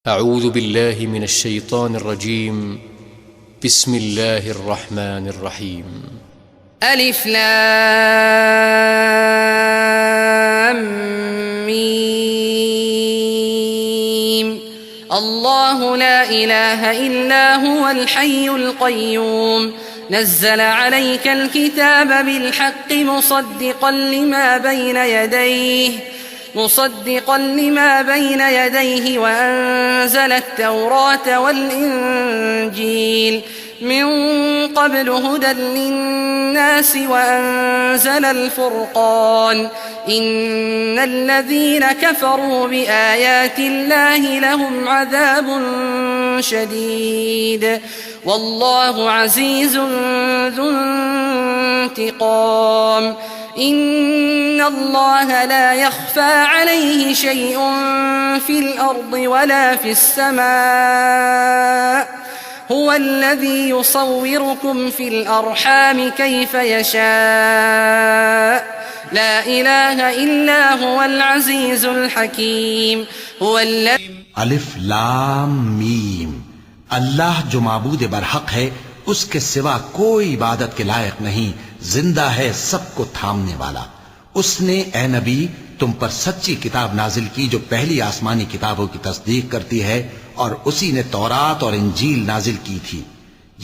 أعوذ بالله من الشيطان الرجيم. بسم الله الرحمن الرحيم. ألف لام ميم. الله لا إله إلا هو الحي القيوم نزل عليك الكتاب بالحق مصدقا لما بين يديه وأنزل التوراة والإنجيل من قبل هدى للناس وأنزل الفرقان إن الذين كفروا بآيات الله لهم عذاب شديد والله عزيز ذو انتقام إن الله لا يخفى عليه شيء في الأرض ولا في السماء هو الذي يصوركم في الأرحام كيف يشاء لا إله إلا هو العزيز الحكيم هو الذي الف لام میم. اللہ جو معبود برحق ہے اس کے سوا کوئی عبادت کے لائق نہیں، زندہ ہے، سب کو تھامنے والا. اس نے اے نبی تم پر سچی کتاب نازل کی جو پہلی آسمانی کتابوں کی تصدیق کرتی ہے، اور اسی نے تورات اور انجیل نازل کی تھی.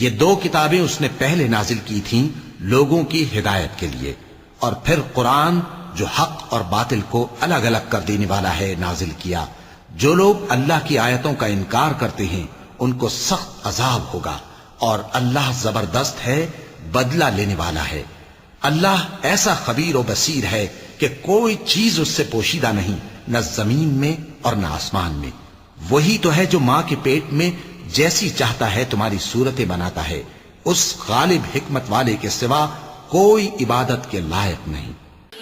یہ دو کتابیں اس نے پہلے نازل کی تھیں لوگوں کی ہدایت کے لیے، اور پھر قرآن جو حق اور باطل کو الگ الگ کر دینے والا ہے نازل کیا. جو لوگ اللہ کی آیتوں کا انکار کرتے ہیں ان کو سخت عذاب ہوگا، اور اللہ زبردست ہے، بدلہ لینے والا ہے. اللہ ایسا خبیر و بصیر ہے کہ کوئی چیز اس سے پوشیدہ نہیں، نہ زمین میں اور نہ آسمان میں. وہی تو ہے جو ماں کے پیٹ میں جیسی چاہتا ہے تمہاری صورتیں بناتا ہے. اس غالب حکمت والے کے سوا کوئی عبادت کے لائق نہیں.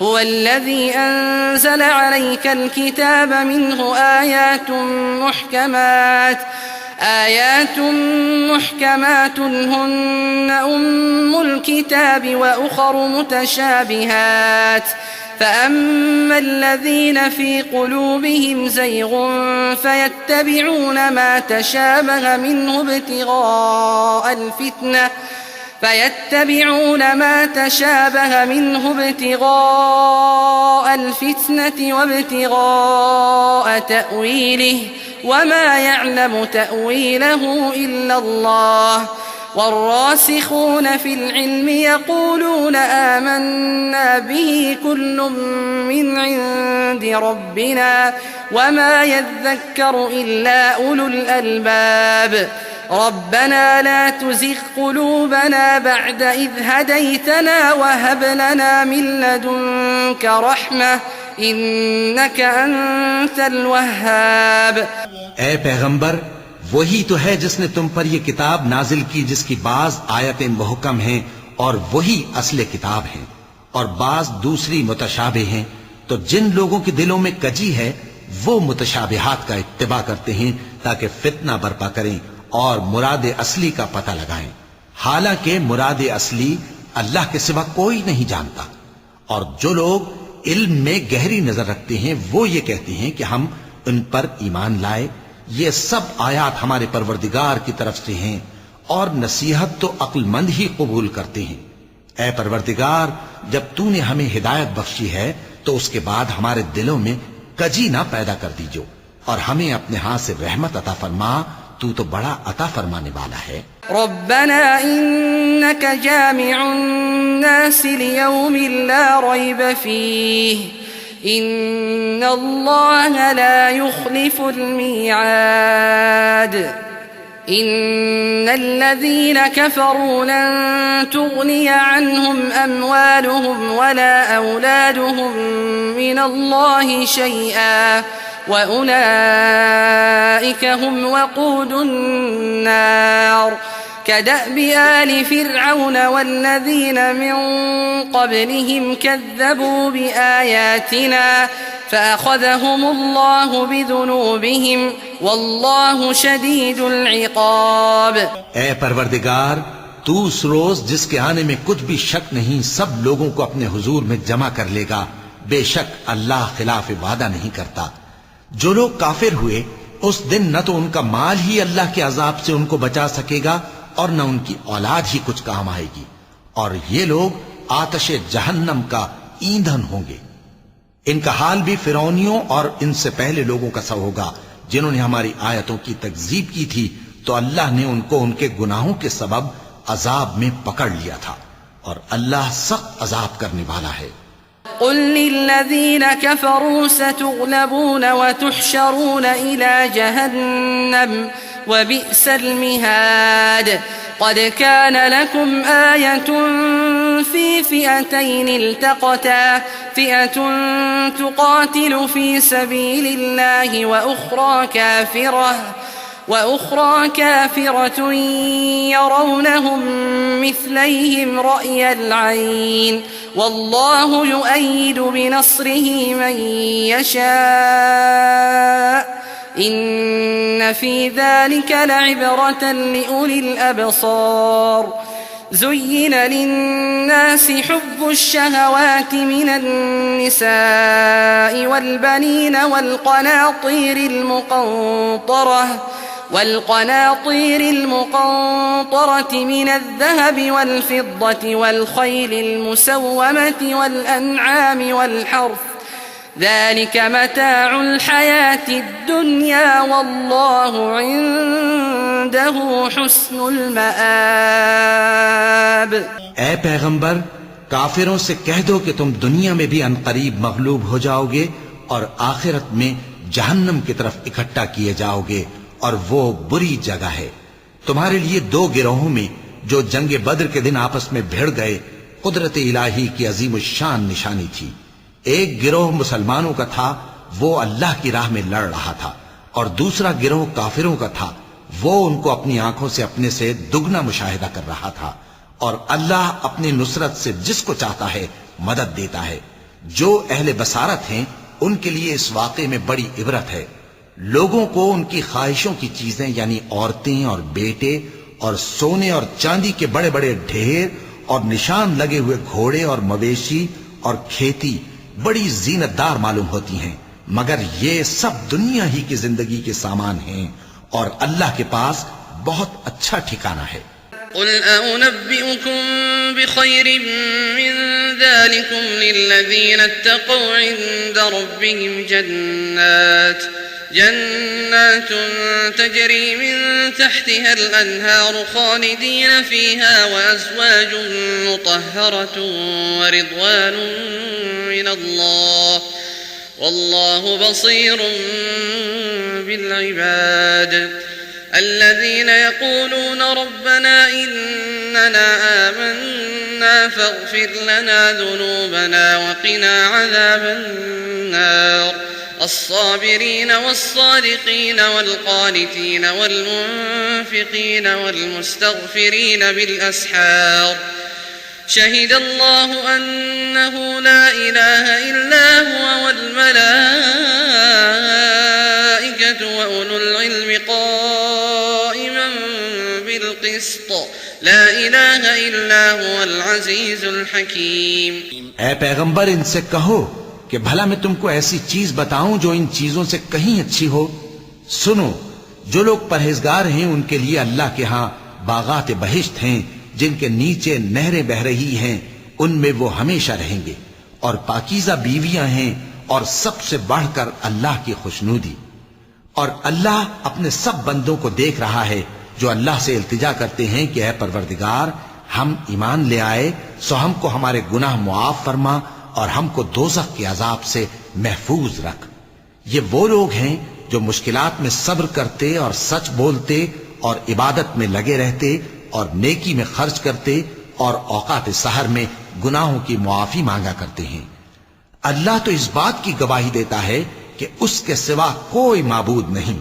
هو الذي أنزل عليك الكتاب منه آيات محكمات هن أم الكتاب وأخر متشابهات فأما الذين في قلوبهم زيغ فيتبعون ما تشابه منه ابتغاء الفتنة وابتغاء تأويله وما يعلم تأويله إلا الله والراسخون في العلم يقولون آمنا به كل من عند ربنا وما يذكر إلا أولو الألباب ربنا لا تزغ قلوبنا بعد إذ هديتنا وهب لنا من لدنك رحمة إنك أنت الوهاب. اے پیغمبر، وہی تو ہے جس نے تم پر یہ کتاب نازل کی جس کی بعض آیتیں محکم ہیں اور وہی اصل کتاب ہیں، اور بعض دوسری متشابہ ہیں. تو جن لوگوں کے دلوں میں کجی ہے وہ متشابہات کا اتباع کرتے ہیں تاکہ فتنہ برپا کریں اور مراد اصلی کا پتہ لگائیں، حالانکہ مراد اصلی اللہ کے سوا کوئی نہیں جانتا. اور جو لوگ علم میں گہری نظر رکھتے ہیں وہ یہ کہتے ہیں کہ ہم ان پر ایمان لائے. یہ سب آیات ہمارے پروردگار کی طرف سے ہیں اور نصیحت تو عقل مند ہی قبول کرتے ہیں. اے پروردگار، جب تو نے ہمیں ہدایت بخشی ہے تو اس کے بعد ہمارے دلوں میں کجی نہ پیدا کر دیجو، اور ہمیں اپنے ہاتھ سے رحمت عطا فرما، تو بڑا عطا فرمانے والا ہے. ربنا إنك جامع الناس ليوم لا ريب فيه إن الله لا يخلف الميعاد إن الذين كفروا لن تغني عنهم أموالهم ولا أولادهم من الله شيئا وأولئك هم وقود النار كدأب آل فرعون والذين من قبلهم كذبوا بآياتنا فأخذهم الله بذنوبهم والله شديد العقاب. اے پروردگار، تو اس روز جس کے آنے میں کچھ بھی شک نہیں سب لوگوں کو اپنے حضور میں جمع کر لے گا. بے شک اللہ خلاف وعدہ نہیں کرتا. جو لوگ کافر ہوئے اس دن نہ تو ان کا مال ہی اللہ کے عذاب سے ان کو بچا سکے گا اور نہ ان کی اولاد ہی کچھ کام آئے گی، اور یہ لوگ آتش جہنم کا ایندھن ہوں گے۔ ان کا حال بھی فرعونیوں اور ان سے پہلے لوگوں کا سا ہوگا جنہوں نے ہماری آیتوں کی تکذیب کی تھی، تو اللہ نے ان کو ان کے گناہوں کے سبب عذاب میں پکڑ لیا تھا، اور اللہ سخت عذاب کرنے والا ہے۔ قل للذين كفروا ستغلبون وتحشرون إلى جهنم وبئس المهاد قد كان لكم آية في فئتين التقتا فئة تقاتل في سبيل الله وأخرى كافرة يرونهم مثليهم رأي العين والله يؤيد بنصره من يشاء إن في ذلك لعبرة لأولي الأبصار زين للناس حب الشهوات من النساء والبنين والقناطير المقنطرة من الذهب والفضة والخيل المسومة والأنعام والحرث ذلك متاع الحياة الدنيا والله عنده حسن المآب۔ اے پیغمبر، کافروں سے کہہ دو کہ تم دنیا میں بھی عنقریب مغلوب ہو جاؤ گے اور آخرت میں جہنم کی طرف اکٹھا کیے جاؤ گے، اور وہ بری جگہ ہے۔ تمہارے لیے دو گروہوں میں جو جنگ بدر کے دن آپس میں بھیڑ گئے قدرت الہی کی عظیم الشان نشانی تھی۔ ایک گروہ مسلمانوں کا تھا، وہ اللہ کی راہ میں لڑ رہا تھا، اور دوسرا گروہ کافروں کا تھا، وہ ان کو اپنی آنکھوں سے اپنے سے دگنا مشاہدہ کر رہا تھا۔ اور اللہ اپنی نصرت سے جس کو چاہتا ہے مدد دیتا ہے۔ جو اہل بصارت ہیں ان کے لیے اس واقعے میں بڑی عبرت ہے۔ لوگوں کو ان کی خواہشوں کی چیزیں یعنی عورتیں اور بیٹے اور سونے اور چاندی کے بڑے بڑے ڈھیر اور نشان لگے ہوئے گھوڑے اور مویشی اور کھیتی بڑی زینت دار معلوم ہوتی ہیں، مگر یہ سب دنیا ہی کی زندگی کے سامان ہیں، اور اللہ کے پاس بہت اچھا ٹھکانہ ہے۔ قل أنبئكم بخير من ذلكم للذين اتقوا عند ربهم جنات تجري من تحتها الأنهار خالدين فيها وأزواج مطهرة ورضوان من الله والله بصير بالعباد الذين يقولون ربنا إننا آمنا فاغفر لنا ذنوبنا وقنا عذاب النار الصابرين والصادقين والقانتين والمنفقين والمستغفرين بالأسحار شهد الله أنه لا إله إلا هو والملائكة وأولو العلم قائما بالقسط لا إله إلا هو العزيز الحكيم۔ اے پیغمبر، ان سے کہو کہ بھلا میں تم کو ایسی چیز بتاؤں جو ان چیزوں سے کہیں اچھی ہو۔ سنو، جو لوگ پرہیزگار ہیں ان کے لیے اللہ کے ہاں باغات بہشت ہیں جن کے نیچے نہریں بہ رہی ہیں، ان میں وہ ہمیشہ رہیں گے، اور پاکیزہ بیویاں ہیں، اور سب سے بڑھ کر اللہ کی خوشنودی۔ اور اللہ اپنے سب بندوں کو دیکھ رہا ہے جو اللہ سے التجا کرتے ہیں کہ اے پروردگار، ہم ایمان لے آئے سو ہم کو ہمارے گناہ معاف فرما اور ہم کو دوزخ کے عذاب سے محفوظ رکھ۔ یہ وہ لوگ ہیں جو مشکلات میں صبر کرتے اور سچ بولتے اور عبادت میں لگے رہتے اور نیکی میں خرچ کرتے اور اوقات سحر میں گناہوں کی معافی مانگا کرتے ہیں۔ اللہ تو اس بات کی گواہی دیتا ہے کہ اس کے سوا کوئی معبود نہیں،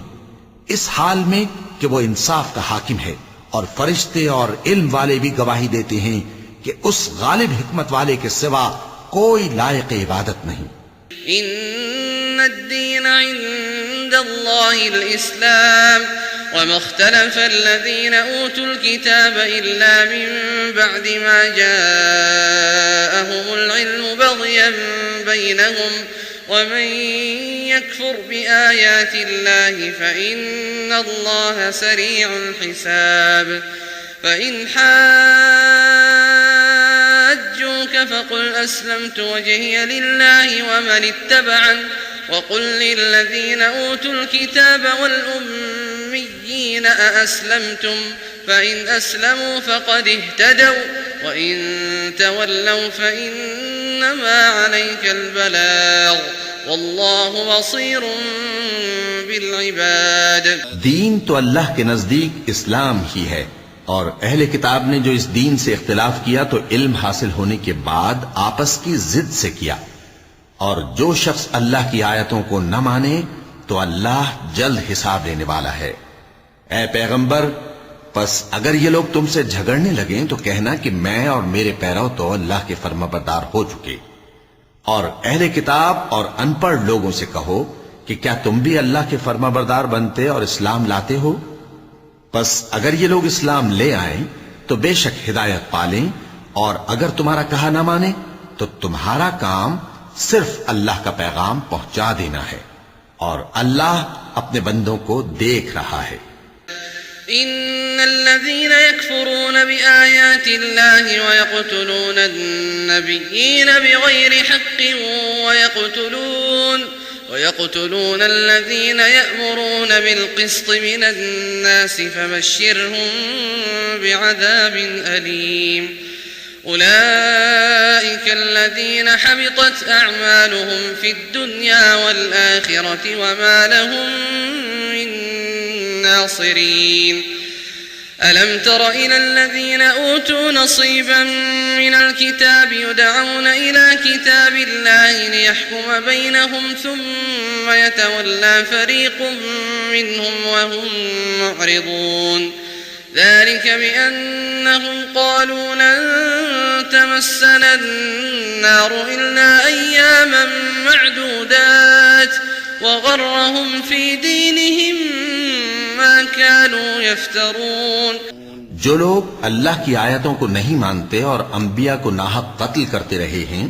اس حال میں کہ وہ انصاف کا حاکم ہے، اور فرشتے اور علم والے بھی گواہی دیتے ہیں کہ اس غالب حکمت والے کے سوا کوئی لائق عبادت نہیں۔ ان الدین عند اللہ الاسلام وما اختلف الذين اوتوا الكتاب الا من بعد ما جاءهم العلم بغيا بينهم ومن يكفر بآيات الله فإن الله سريع الحساب فإن حاجوك فقل أسلمت وجهي لله ومن اتبعن وقل للذين أوتوا الكتاب والأميين أأسلمتم فإن أسلموا فقد اهتدوا وإن تولوا فإنما عليك البلاغ والله بصير بالعباد. دین تو اللہ کے نزدیک اسلام ہی ہے، اور اہل کتاب نے جو اس دین سے اختلاف کیا تو علم حاصل ہونے کے بعد آپس کی ضد سے کیا، اور جو شخص اللہ کی آیتوں کو نہ مانے تو اللہ جلد حساب لینے والا ہے. اے پیغمبر، پس اگر یہ لوگ تم سے جھگڑنے لگیں تو کہنا کہ میں اور میرے پیرو تو اللہ کے فرمانبردار ہو چکے، اور اہل کتاب اور ان پڑھ لوگوں سے کہو کہ کیا تم بھی اللہ کے فرمانبردار بنتے اور اسلام لاتے ہو؟ پس اگر یہ لوگ اسلام لے آئیں تو بے شک ہدایت پالیں، اور اگر تمہارا کہا نہ مانے تو تمہارا کام صرف اللہ کا پیغام پہنچا دینا ہے، اور اللہ اپنے بندوں کو دیکھ رہا ہے. إن الذين يكفرون بآيات الله ويقتلون النبيين بغير حق ويقتلون الذين يأمرون بالقسط من الناس فبشرهم بعذاب أليم. أولئك الذين حبطت أعمالهم في الدنيا والآخرة وما لهم من ناصرين. ألم تر إلى الذين أوتوا نصيبا من الكتاب يدعون إلى كتاب الله ليحكم بينهم ثم يتولى فريق منهم وهم معرضون. ذلك بأنهم قالوا لن تمسنا النار إلا أياما معدودات وغرهم في دينهم ما كانوا يفترون. جو لوگ اللہ کی آیتوں کو نہیں مانتے اور انبیاء کو ناحق قتل کرتے رہے ہیں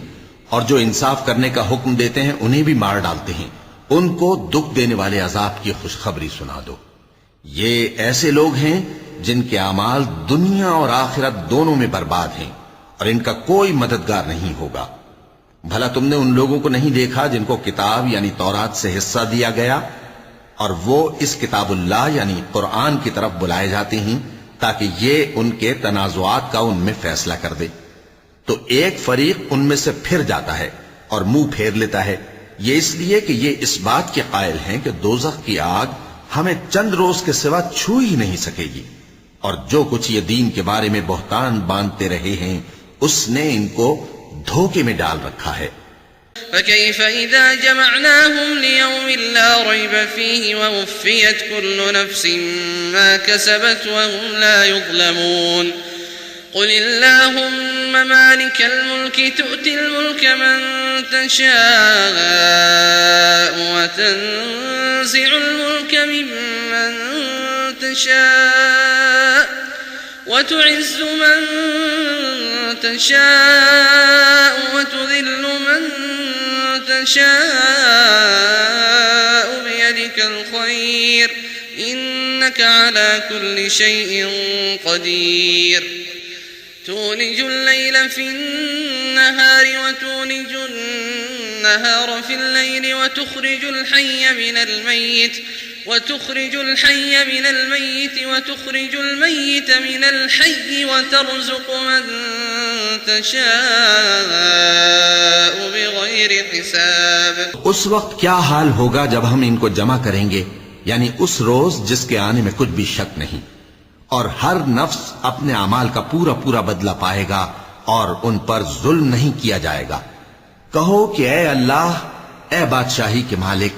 اور جو انصاف کرنے کا حکم دیتے ہیں انہیں بھی مار ڈالتے ہیں، ان کو دکھ دینے والے عذاب کی خوشخبری سنا دو. یہ ایسے لوگ ہیں جن کے اعمال دنیا اور آخرت دونوں میں برباد ہیں اور ان کا کوئی مددگار نہیں ہوگا. بھلا تم نے ان لوگوں کو نہیں دیکھا جن کو کتاب یعنی تورات سے حصہ دیا گیا اور وہ اس کتاب اللہ یعنی قرآن کی طرف بلائے جاتے ہیں تاکہ یہ ان کے تنازعات کا ان میں فیصلہ کر دے، تو ایک فریق ان میں سے پھر جاتا ہے اور منہ پھیر لیتا ہے، یہ اس لیے کہ یہ اس بات کے قائل ہیں کہ دوزخ کی آگ ہمیں چند روز کے سوا چھو ہی نہیں سکے گی، اور جو کچھ یہ دین کے بارے میں بہتان باندھتے رہے ہیں اس نے ان کو دھوکے میں ڈال رکھا ہے. فكيف إذا جمعناهم ليوم لا ريب فيه ووفيت كل نفس ما كسبت وهم لا يظلمون. قل اللهم مالك الملك تؤتي الملك من تشاء وتنزع الملك ممن تشاء وتعز من تشاء وتذل من تشاء بيدك الخير إنك على كل شيء قدير. تولج الليل في النهار وتولج النهار في الليل وتخرج الحي من الميت وتخرج الميت من الحي وترزق من تشاء بغير حساب. اس وقت کیا حال ہوگا جب ہم ان کو جمع کریں گے، یعنی اس روز جس کے آنے میں کچھ بھی شک نہیں، اور ہر نفس اپنے اعمال کا پورا پورا بدلہ پائے گا اور ان پر ظلم نہیں کیا جائے گا. کہو کہ اے اللہ، اے بادشاہی کے مالک،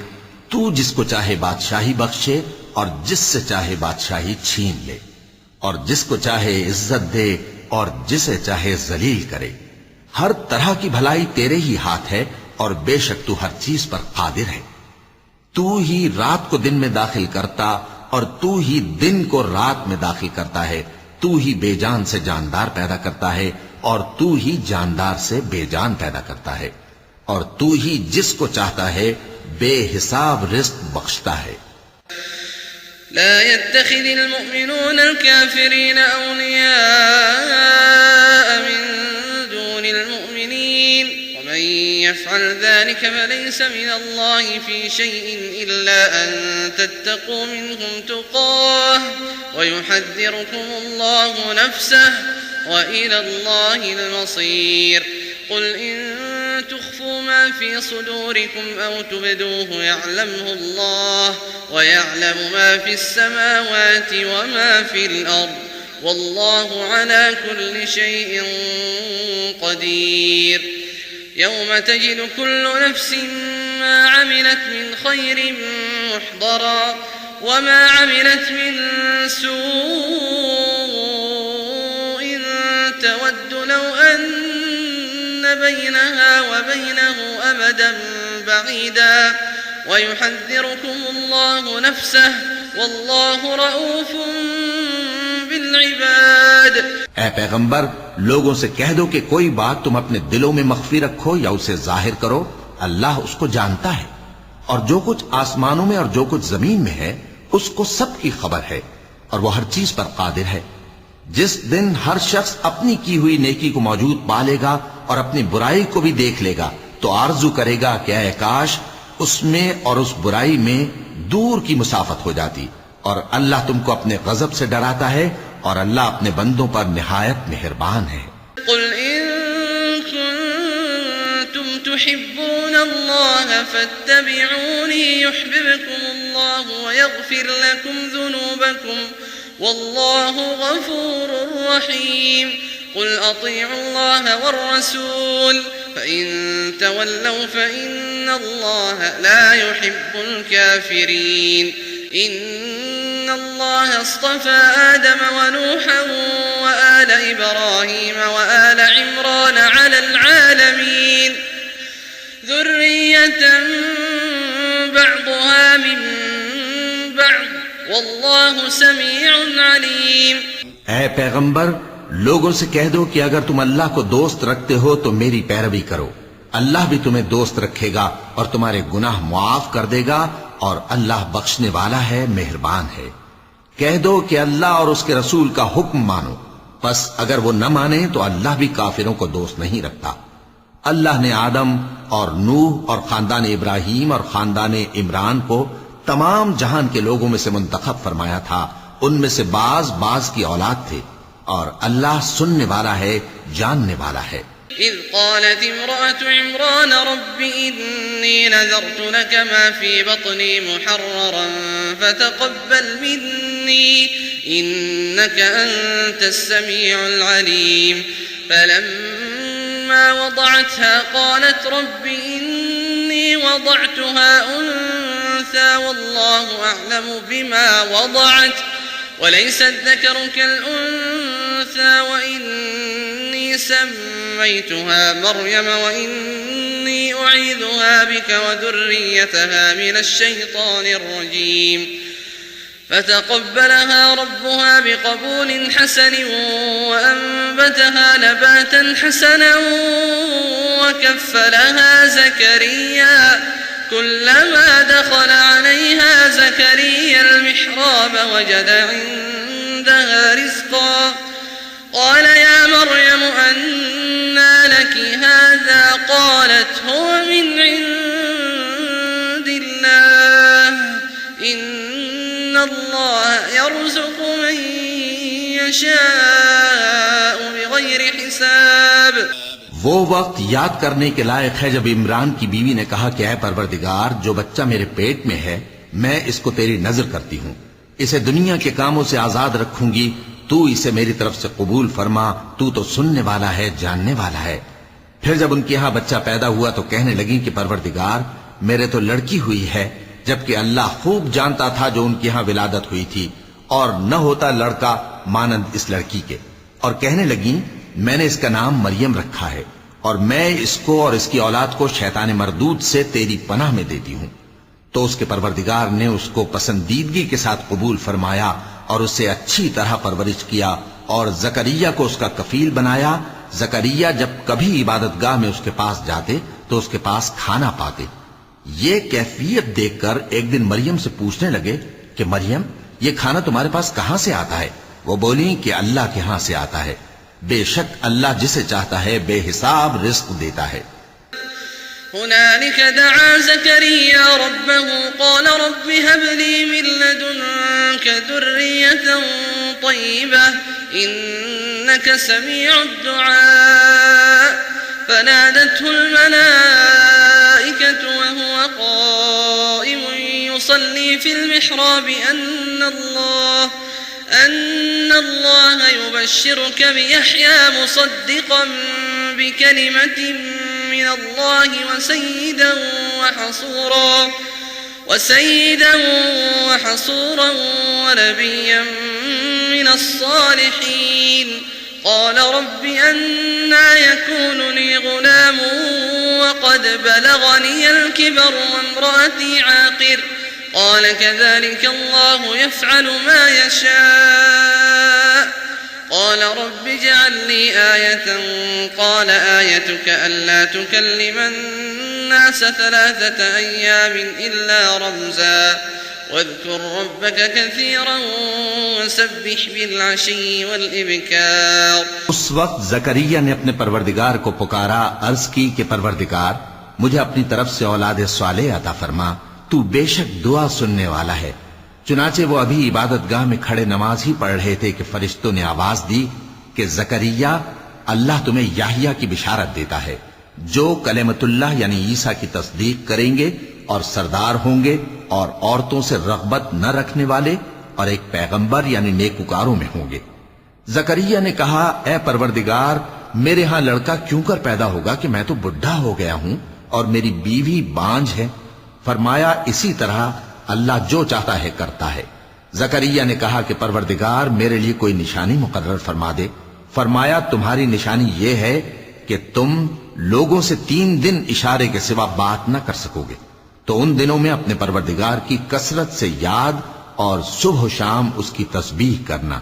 تو جس کو چاہے بادشاہی بخشے اور جس سے چاہے بادشاہی چھین لے، اور جس کو چاہے عزت دے اور جسے چاہے ذلیل کرے. ہر طرح کی بھلائی تیرے ہی ہاتھ ہے اور بے شک تو ہر چیز پر قادر ہے. تو ہی رات کو دن میں داخل کرتا اور تو ہی دن کو رات میں داخل کرتا ہے. تو ہی بے جان سے جاندار پیدا کرتا ہے اور تو ہی جاندار سے بے جان پیدا کرتا ہے. اور تو ہی جس کو چاہتا ہے بے حساب رزق بخشتا ہے۔ لا يتخذ المؤمنون الكافرين أولياء من دون المؤمنين ومن يفعل ذلك فليس من الله في شيء إلا أن تتقوا منهم تقاه ويحذركم الله نفسه وإلى الله المصير قل إن تخفوا ما في صدوركم أو تبدوه يعلمه الله ويعلم ما في السماوات وما في الأرض والله على كل شيء قدير يوم تجد كل نفس ما عملت من خير محضرا وما عملت من سوء تود لو أن بينها وبينه أمدا بعيدا ويحذركم الله نفسه والله رؤوف بالعباد۔ اے پیغمبر، لوگوں سے کہہ دو کہ کوئی بات تم اپنے دلوں میں مخفی رکھو یا اسے ظاہر کرو، اللہ اس کو جانتا ہے، اور جو کچھ آسمانوں میں اور جو کچھ زمین میں ہے اس کو سب کی خبر ہے، اور وہ ہر چیز پر قادر ہے۔ جس دن ہر شخص اپنی کی ہوئی نیکی کو موجود پا لے گا اور اپنی برائی کو بھی دیکھ لے گا تو آرزو کرے گا کہ اے کاش اس میں اور اس برائی میں دور کی مسافت ہو جاتی، اور اللہ تم کو اپنے غضب سے ڈراتا ہے اور اللہ اپنے بندوں پر نہایت مہربان ہے۔ قل إن كنتم تحبون الله فاتبعوني يحببكم الله ويغفر لكم ذنوبكم والله غفور رحيم قل أطيعوا الله والرسول فإن تولوا فإن الله لا يحب الكافرين إن الله اصطفى آدم ونوحا وآل إبراهيم وآل عمران على العالمين ذرية بعضها من بعض والله سميع عليم۔ اے پیغمبر، لوگوں سے کہہ دو کہ اگر تم اللہ کو دوست رکھتے ہو تو میری پیروی کرو، اللہ بھی تمہیں دوست رکھے گا اور تمہارے گناہ معاف کر دے گا، اور اللہ بخشنے والا ہے، مہربان ہے۔ کہہ دو کہ اللہ اور اس کے رسول کا حکم مانو، پس اگر وہ نہ مانے تو اللہ بھی کافروں کو دوست نہیں رکھتا۔ اللہ نے آدم اور نوح اور خاندان ابراہیم اور خاندان عمران کو تمام جہان کے لوگوں میں سے منتخب فرمایا تھا، ان میں سے بعض کی اولاد تھے، اور اللہ سننے والا ہے، جاننے والا ہے۔ إذ قالت امرأة عمران رب إني نذرت لك ما في بطني محررا فتقبل مني إنك أنت السميع العليم فلما وضعتها قالت رب إني وضعتها أنثى والله أعلم بما وضعت وليس الذكر كالأنثى وإني سميتها مريم وإني أعيذها بك وذريتها من الشيطان الرجيم فتقبلها ربها بقبول حسن وأنبتها نباتا حسنا وكفلها زكريا كلما دخل عليها زكريا المحراب وجد عندها رزقا قال يا مريم أنى لك هذا قالت هو من عند الله إن الله يرزق من يشاء بغير حساب۔ وہ وقت یاد کرنے کے لائق ہے جب عمران کی بیوی نے کہا کہ اے پروردگار، جو بچہ میرے پیٹ میں ہے میں اس کو تیری نظر کرتی ہوں، اسے دنیا کے کاموں سے آزاد رکھوں گی، تو اسے میری طرف سے قبول فرما، تو سننے والا ہے، جاننے والا ہے۔ پھر جب ان کے ہاں بچہ پیدا ہوا تو کہنے لگی کہ پروردگار میرے تو لڑکی ہوئی ہے، جبکہ اللہ خوب جانتا تھا جو ان کے ہاں ولادت ہوئی تھی، اور نہ ہوتا لڑکا مانند اس لڑکی کے، اور کہنے لگی میں نے اس کا نام مریم رکھا ہے، اور میں اس کو اور اس کی اولاد کو شیطان مردود سے تیری پناہ میں دیتی ہوں۔ تو اس کے پروردگار نے اس کو پسندیدگی کے ساتھ قبول فرمایا اور اسے اچھی طرح پرورش کیا، اور زکریا کو اس کا کفیل بنایا۔ زکریا جب کبھی عبادت گاہ میں اس کے پاس جاتے تو اس کے پاس کھانا پاتے۔ یہ کیفیت دیکھ کر ایک دن مریم سے پوچھنے لگے کہ مریم، یہ کھانا تمہارے پاس کہاں سے آتا ہے؟ وہ بولی کہ اللہ کے ہاں سے آتا ہے، بے شک اللہ جسے چاہتا ہے بے حساب رزق دیتا ہے۔ هنالك دعا زكريا ربه قال رب هب لي من لدنك ذرية طيبة إنك سميع الدعاء فنادته الملائكة وهو قائم يصلي في المحراب أن الله يبشرك بيحيى مصدقا بكلمة من الله وسيدا وحصورا ونبيا من الصالحين قال رب أنى يكون لي غلام وقد بلغني الكبر وامرأتي عاقر قال كذلك الله يفعل ما يشاء قال رب اجعل لي آية قال آيتك ألا تكلم الناس 3 أيام إلا رمزا واذكر ربك كثيرا وسبح بالعشي والإبكار۔ اس وقت زکریا نے اپنے پروردگار کو پکارا، عرض کی کہ پروردگار مجھے اپنی طرف سے اولاد صالح عطا فرما، تو بے شک دعا سننے والا ہے۔ چنانچہ وہ ابھی عبادت گاہ میں کھڑے نماز ہی پڑھ رہے تھے کہ فرشتوں نے آواز دی کہ زکریا، اللہ تمہیں یحییٰ کی بشارت دیتا ہے جو کلمۃ اللہ یعنی عیسیٰ کی تصدیق کریں گے اور سردار ہوں گے اور عورتوں سے رغبت نہ رکھنے والے اور ایک پیغمبر یعنی نیکوکاروں میں ہوں گے۔ زکریا نے کہا، اے پروردگار میرے ہاں لڑکا کیوں کر پیدا ہوگا کہ میں تو بڈھا ہو گیا ہوں اور میری بیوی بانجھ ہے۔ فرمایا اسی طرح اللہ جو چاہتا ہے کرتا ہے۔ زکریا نے کہا کہ پروردگار میرے لیے کوئی نشانی مقرر فرما دے۔ فرمایا تمہاری نشانی یہ ہے کہ تم لوگوں سے 3 دن اشارے کے سوا بات نہ کر سکو گے، تو ان دنوں میں اپنے پروردگار کی کثرت سے یاد اور صبح و شام اس کی تسبیح کرنا۔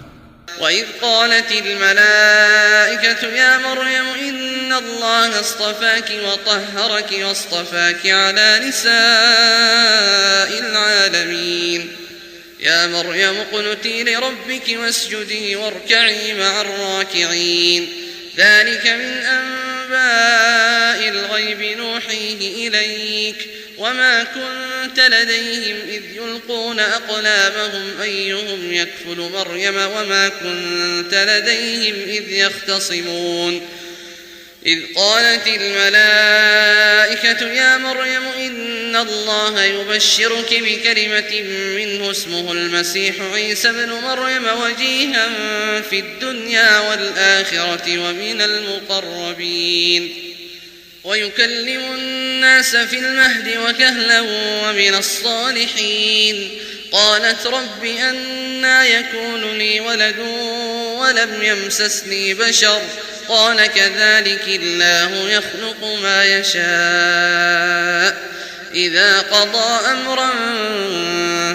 وَإِذْ قَالَتِ الْمَلَائِكَةُ يَا مَرْيَمُ إِنَّ اللَّهَ اصْطَفَاكِ وَطَهَّرَكِ وَاصْطَفَاكِ عَلَى نِسَاءِ الْعَالَمِينَ يَا مَرْيَمُ اقْنُتِي لِرَبِّكِ وَاسْجُدِي وَارْكَعِي مَعَ الرَّاكِعِينَ ذَلِكَ مِنْ أَنْبَاءِ الْغَيْبِ نُوحِيهِ إِلَيْكَ وما كنت لديهم إذ يلقون أقلامهم أيهم يكفل مريم وما كنت لديهم إذ يختصمون إذ قالت الملائكة يا مريم إن الله يبشرك بكلمة منه اسمه المسيح عيسى ابن مريم وجيها في الدنيا والآخرة ومن المقربين ويكلم الناس في المهد وكهلا ومن الصالحين قالت رب أنى يكون لي ولد ولم يمسسني بشر قال كذلك الله يخلق ما يشاء إذا قضى أمرا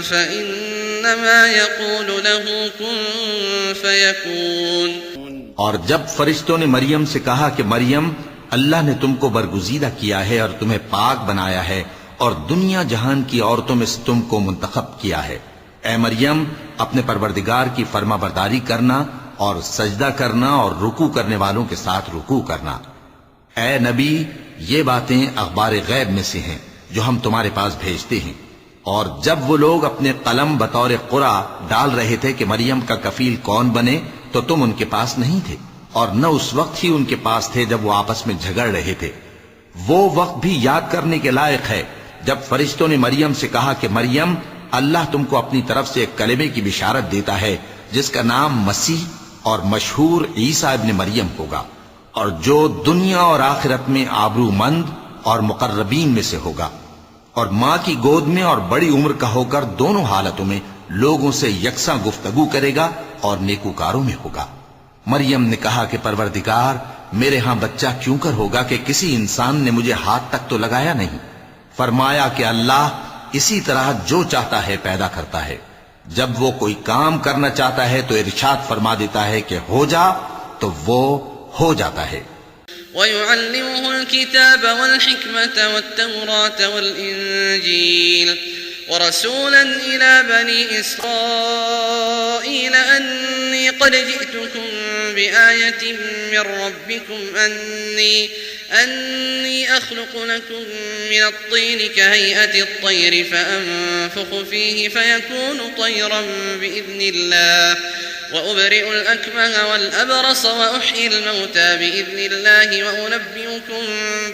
فإنما يقول له كن فيكون۔ اور جب فرشتوں نے مریم سے کہا کہ مریم اللہ نے تم کو برگزیدہ کیا ہے اور تمہیں پاک بنایا ہے اور دنیا جہان کی عورتوں میں سے تم کو منتخب کیا ہے، اے مریم اپنے پروردگار کی فرما برداری کرنا اور سجدہ کرنا اور رکوع کرنے والوں کے ساتھ رکوع کرنا۔ اے نبی یہ باتیں اخبار غیب میں سے ہیں جو ہم تمہارے پاس بھیجتے ہیں۔ اور جب وہ لوگ اپنے قلم بطور قرعہ ڈال رہے تھے کہ مریم کا کفیل کون بنے تو تم ان کے پاس نہیں تھے، اور نہ اس وقت ہی ان کے پاس تھے جب وہ آپس میں جھگڑ رہے تھے۔ وہ وقت بھی یاد کرنے کے لائق ہے جب فرشتوں نے مریم سے کہا کہ مریم اللہ تم کو اپنی طرف سے ایک کلمے کی بشارت دیتا ہے جس کا نام مسیح اور مشہور عیسیٰ ابن مریم ہوگا، اور جو دنیا اور آخرت میں آبرو مند اور مقربین میں سے ہوگا، اور ماں کی گود میں اور بڑی عمر کا ہو کر دونوں حالتوں میں لوگوں سے یکساں گفتگو کرے گا اور نیکوکاروں میں ہوگا۔ مریم نے کہا کہ پروردگار میرے ہاں بچہ کیوں کر ہوگا کہ کسی انسان نے مجھے ہاتھ تک تو لگایا نہیں۔ فرمایا کہ اللہ اسی طرح جو چاہتا ہے پیدا کرتا ہے، جب وہ کوئی کام کرنا چاہتا ہے تو ارشاد فرما دیتا ہے کہ ہو جا تو وہ ہو جاتا ہے۔ ويعلمه الكتاب والحكمة والتوراة والإنجيل ورسولا إلى بني إسرائيل أني قد جئتكم بآية من ربكم أني أخلق لكم من الطين كهيئة الطير فأنفخ فيه فيكون طيرا بإذن الله وأبرئ الأكمه والأبرص وأحيي الموتى بإذن الله وأنبئكم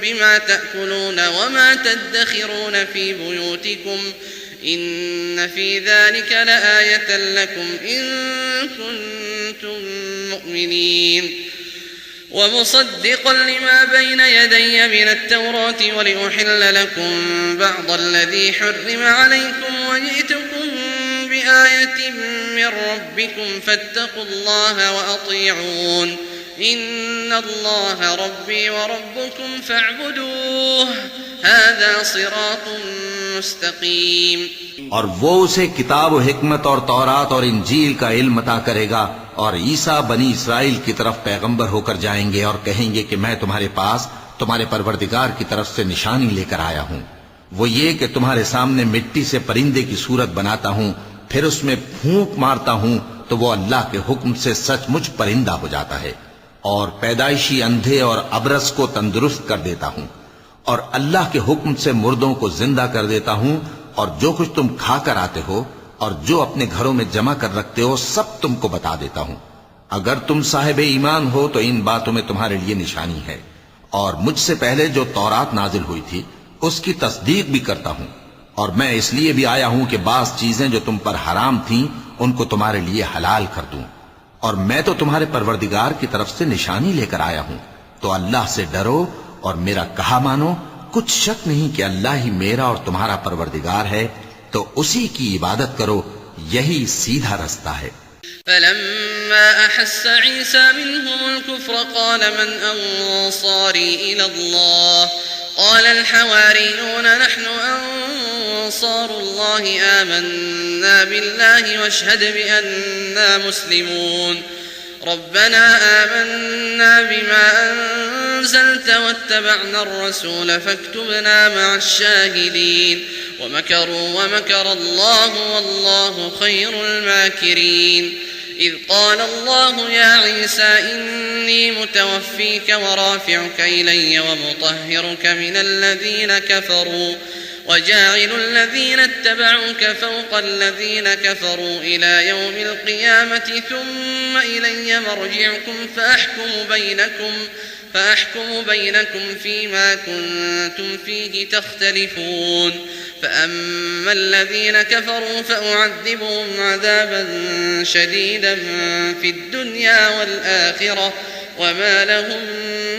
بما تأكلون وما تدخرون في بيوتكم إن في ذلك لآية لكم إن كنتم مؤمنين ومصدقا لما بين يدي من التوراة ولأحل لكم بعض الذي حرم عليكم وجئتكم بآية من ربكم فاتقوا الله وأطيعون إن الله ربي وربكم فاعبدوه هذا صراط مستقیم. اور وہ اسے کتاب و حکمت اور تورات اور انجیل کا علم عطا کرے گا اور عیسیٰ بنی اسرائیل کی طرف پیغمبر ہو کر جائیں گے اور کہیں گے کہ میں تمہارے پاس تمہارے پروردگار کی طرف سے نشانی لے کر آیا ہوں. وہ یہ کہ تمہارے سامنے مٹی سے پرندے کی صورت بناتا ہوں پھر اس میں پھونک مارتا ہوں تو وہ اللہ کے حکم سے سچ مچ پرندہ ہو جاتا ہے اور پیدائشی اندھے اور ابرص کو تندرست کر دیتا ہوں اور اللہ کے حکم سے مردوں کو زندہ کر دیتا ہوں اور جو کچھ تم کھا کر آتے ہو اور جو اپنے گھروں میں جمع کر رکھتے ہو سب تم کو بتا دیتا ہوں. اگر تم صاحب ایمان ہو تو ان باتوں میں تمہارے لیے نشانی ہے اور مجھ سے پہلے جو تورات نازل ہوئی تھی اس کی تصدیق بھی کرتا ہوں اور میں اس لیے بھی آیا ہوں کہ بعض چیزیں جو تم پر حرام تھیں ان کو تمہارے لیے حلال کر دوں اور میں تو تمہارے پروردگار کی طرف سے نشانی لے کر آیا ہوں. تو اللہ سے ڈرو اور میرا کہا مانو. کچھ شک نہیں کہ اللہ ہی میرا اور تمہارا پروردگار ہے تو اسی کی عبادت کرو یہی سیدھا رستہ ہے. فلما أحس عيسى منهم الكفر قال من أنصاري إلى الله قال الحواريون نحن أنصار الله آمنا بالله واشهد بأننا مسلمون. ربنا آمنا بما أنزلت واتبعنا الرسول فاكتبنا مع الشاهدين ومكروا ومكر الله والله خير الماكرين. إذ قال الله يا عيسى إني متوفيك ورافعك إلي ومطهرك من الذين كفروا وجاعل الذين اتبعوك فوق الذين كفروا إلى يوم القيامة ثم إلي مرجعكم فأحكم بينكم فيما كنتم فيه تختلفون. فأما الذين كفروا فأعذبهم عذابا شديدا في الدنيا والآخرة وما لهم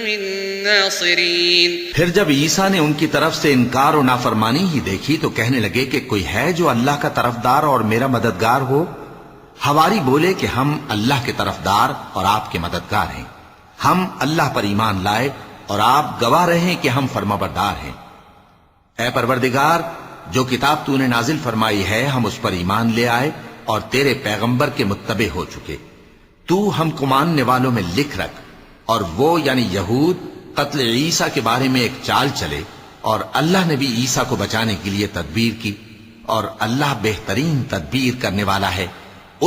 من ناصرین. پھر جب عیسیٰ نے ان کی طرف سے انکار و نافرمانی ہی دیکھی تو کہنے لگے کہ کوئی ہے جو اللہ کا طرفدار اور میرا مددگار ہو. حواری بولے کہ ہم اللہ کے طرفدار اور آپ کے مددگار ہیں. ہم اللہ پر ایمان لائے اور آپ گواہ رہے کہ ہم فرمانبردار ہیں. اے پروردگار جو کتاب تو نے نازل فرمائی ہے ہم اس پر ایمان لے آئے اور تیرے پیغمبر کے متبع ہو چکے. تو ہم کو ماننے والوں میں لکھ رکھ. اور وہ یعنی یہود قتل عیسیٰ کے بارے میں ایک چال چلے اور اللہ نے بھی عیسیٰ کو بچانے کے لیے تدبیر کی اور اللہ بہترین تدبیر کرنے والا ہے.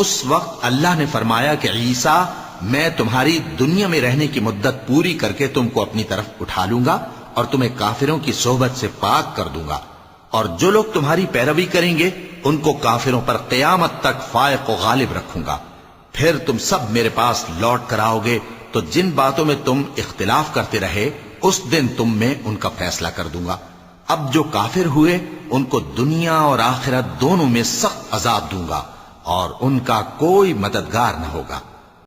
اس وقت اللہ نے فرمایا کہ عیسیٰ میں تمہاری دنیا میں رہنے کی مدت پوری کر کے تم کو اپنی طرف اٹھا لوں گا اور تمہیں کافروں کی صحبت سے پاک کر دوں گا اور جو لوگ تمہاری پیروی کریں گے ان کو کافروں پر قیامت تک فائق و غالب رکھوں گا. پھر تم سب میرے پاس لوٹ کر آؤ گے تو جن باتوں میں تم اختلاف کرتے رہے اس دن تم میں ان کا فیصلہ کر دوں گا. اب جو کافر ہوئے ان کو دنیا اور آخرت دونوں میں سخت عذاب دوں گا اور ان کا کوئی مددگار نہ ہوگا.